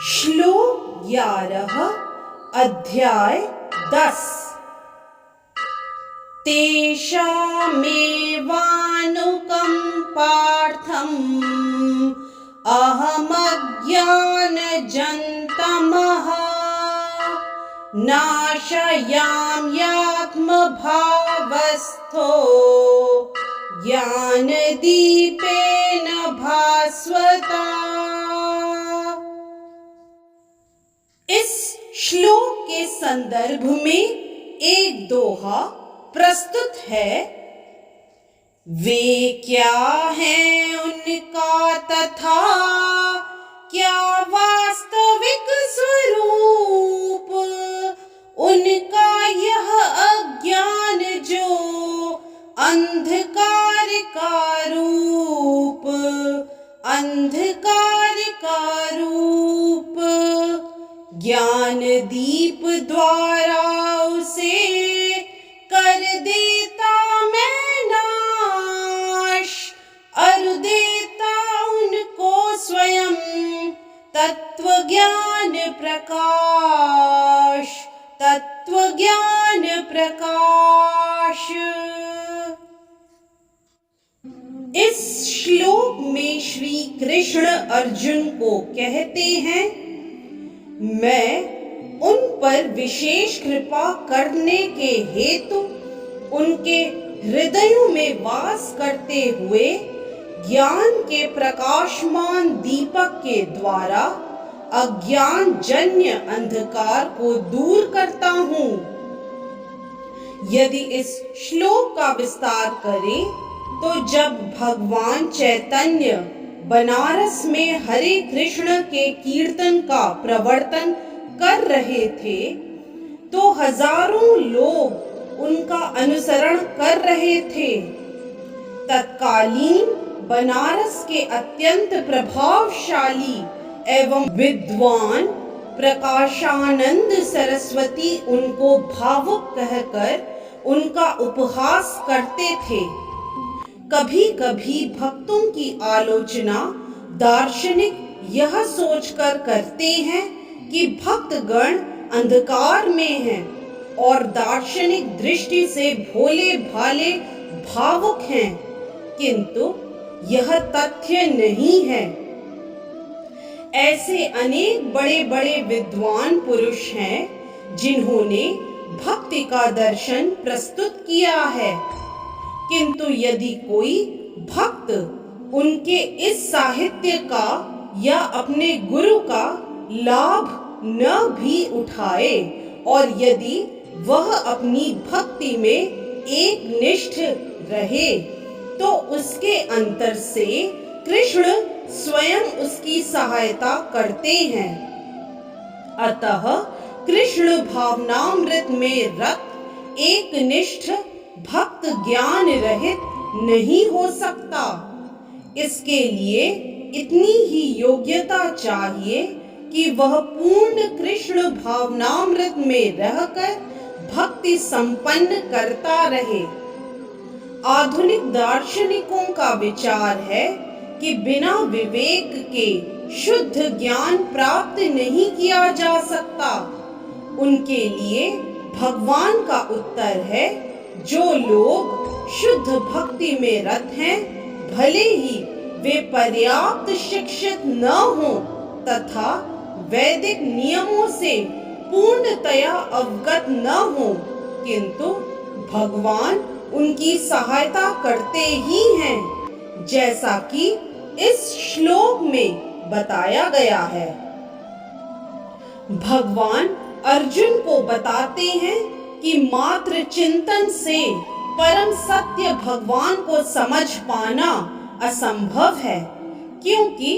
श्लोक 11 अध्याय 10। तेषामेवानुकम्पार्थम् अहमज्ञानजन्तमः नाशयाम्यात्मभावस्थो ज्ञानदीपेन भास्वता। इस श्लोक के संदर्भ में एक दोहा प्रस्तुत है। वे क्या है उनका तथा क्या वास्तविक स्वरूप, उनका यह अज्ञान जो अंधकार का रूप, अंधकार का रूप। ज्ञान दीप द्वारा उसे कर देता मैं नाश, और देता उनको स्वयं तत्व ज्ञान प्रकाश, तत्व ज्ञान प्रकाश। इस श्लोक में श्री कृष्ण अर्जुन को कहते हैं, मैं उन पर विशेष कृपा करने के हेतु उनके हृदयों में वास करते हुए ज्ञान के प्रकाशमान दीपक के द्वारा अज्ञान जन्य अंधकार को दूर करता हूँ। यदि इस श्लोक का विस्तार करें तो जब भगवान चैतन्य बनारस में हरे कृष्ण के कीर्तन का प्रवर्तन कर रहे थे तो हजारों लोग उनका अनुसरण कर रहे थे। तत्कालीन बनारस के अत्यंत प्रभावशाली एवं विद्वान प्रकाशानंद सरस्वती उनको भावुक कहकर उनका उपहास करते थे। कभी कभी भक्तों की आलोचना दार्शनिक यह सोचकर करते हैं कि भक्तगण अंधकार में हैं और दार्शनिक दृष्टि से भोले भाले भावुक हैं, किंतु यह तथ्य नहीं है। ऐसे अनेक बड़े बड़े विद्वान पुरुष हैं जिन्होंने भक्ति का दर्शन प्रस्तुत किया है, किंतु यदि कोई भक्त उनके इस साहित्य का या अपने गुरु का लाभ न भी उठाए और यदि वह अपनी भक्ति में एक निष्ठ रहे तो उसके अंतर से कृष्ण स्वयं उसकी सहायता करते हैं। अतः कृष्ण भावनामृत में रत एक निष्ठ भक्त ज्ञान रहित नहीं हो सकता। इसके लिए इतनी ही योग्यता चाहिए कि वह पूर्ण कृष्ण भावनामृत में रहकर भक्ति संपन्न करता रहे। आधुनिक दार्शनिकों का विचार है कि बिना विवेक के शुद्ध ज्ञान प्राप्त नहीं किया जा सकता। उनके लिए भगवान का उत्तर है, जो लोग शुद्ध भक्ति में रत हैं, भले ही वे पर्याप्त शिक्षित न हों तथा वैदिक नियमों से पूर्णतया अवगत न हों, किंतु भगवान उनकी सहायता करते ही हैं, जैसा कि इस श्लोक में बताया गया है। भगवान अर्जुन को बताते हैं कि मात्र चिंतन से परम सत्य भगवान को समझ पाना असंभव है, क्योंकि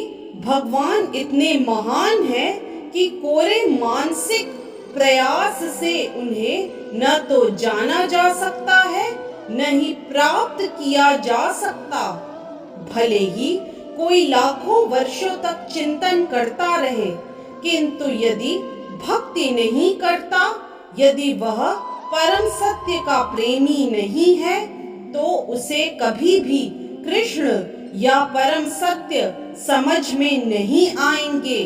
भगवान इतने महान हैं कि कोरे मानसिक प्रयास से उन्हें न तो जाना जा सकता है न ही प्राप्त किया जा सकता। भले ही कोई लाखों वर्षों तक चिंतन करता रहे, किंतु यदि भक्ति नहीं करता, यदि वह परम सत्य का प्रेमी नहीं है, तो उसे कभी भी कृष्ण या परम सत्य समझ में नहीं आएंगे।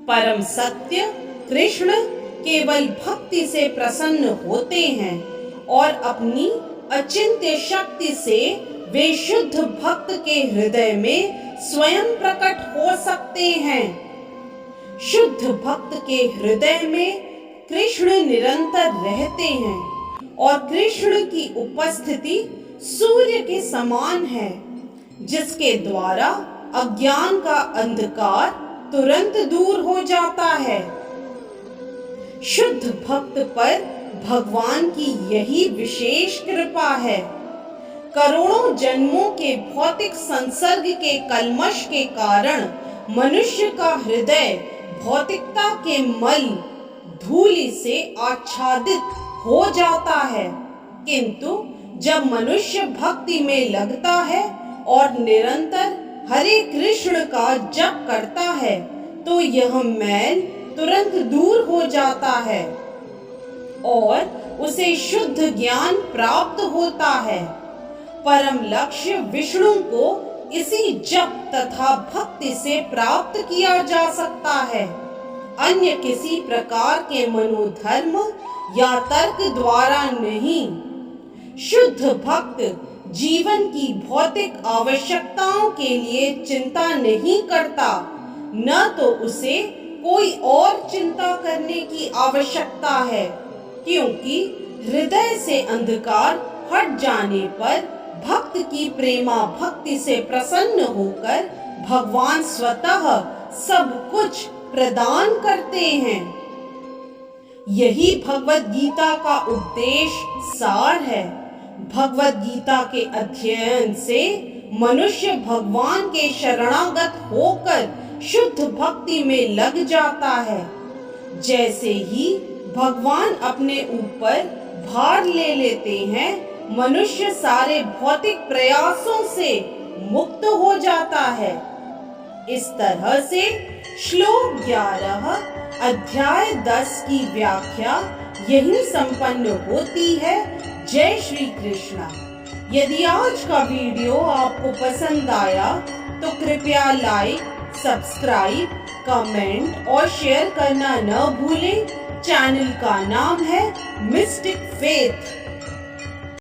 परम सत्य कृष्ण केवल भक्ति से प्रसन्न होते हैं और अपनी अचिंत्य शक्ति से वे शुद्ध भक्त के हृदय में स्वयं प्रकट हो सकते हैं। शुद्ध भक्त के हृदय में कृष्ण निरंतर रहते हैं और कृष्ण की उपस्थिति सूर्य के समान है, जिसके द्वारा अज्ञान का अंधकार तुरंत दूर हो जाता है। शुद्ध भक्त पर भगवान की यही विशेष कृपा है। करोड़ों जन्मों के भौतिक संसर्ग के कल्मश के कारण मनुष्य का हृदय भौतिकता के मल धूलि से आच्छादित हो जाता है, किंतु जब मनुष्य भक्ति में लगता है और निरंतर हरे कृष्ण का जप करता है तो यह मैल तुरंत दूर हो जाता है और उसे शुद्ध ज्ञान प्राप्त होता है। परम लक्ष्य विष्णु को इसी जप तथा भक्ति से प्राप्त किया जा सकता है, अन्य किसी प्रकार के मनोधर्म या तर्क द्वारा नहीं। शुद्ध भक्त जीवन की भौतिक आवश्यकताओं के लिए चिंता नहीं करता, न तो उसे कोई और चिंता करने की आवश्यकता है, क्योंकि हृदय से अंधकार हट जाने पर भक्त की प्रेमा भक्ति से प्रसन्न होकर भगवान स्वतः सब कुछ प्रदान करते हैं। यही भगवत गीता का उद्देश्य सार है। भगवत गीता के अध्ययन से मनुष्य भगवान के शरणागत होकर शुद्ध भक्ति में लग जाता है। जैसे ही भगवान अपने ऊपर भार ले लेते हैं, मनुष्य सारे भौतिक प्रयासों से मुक्त हो जाता है। इस तरह से श्लोक 11 अध्याय 10 की व्याख्या यही संपन्न होती है। जय श्री कृष्णा। यदि आज का वीडियो आपको पसंद आया तो कृपया लाइक, सब्सक्राइब, कमेंट और शेयर करना न भूलें। चैनल का नाम है मिस्टिक फेथ।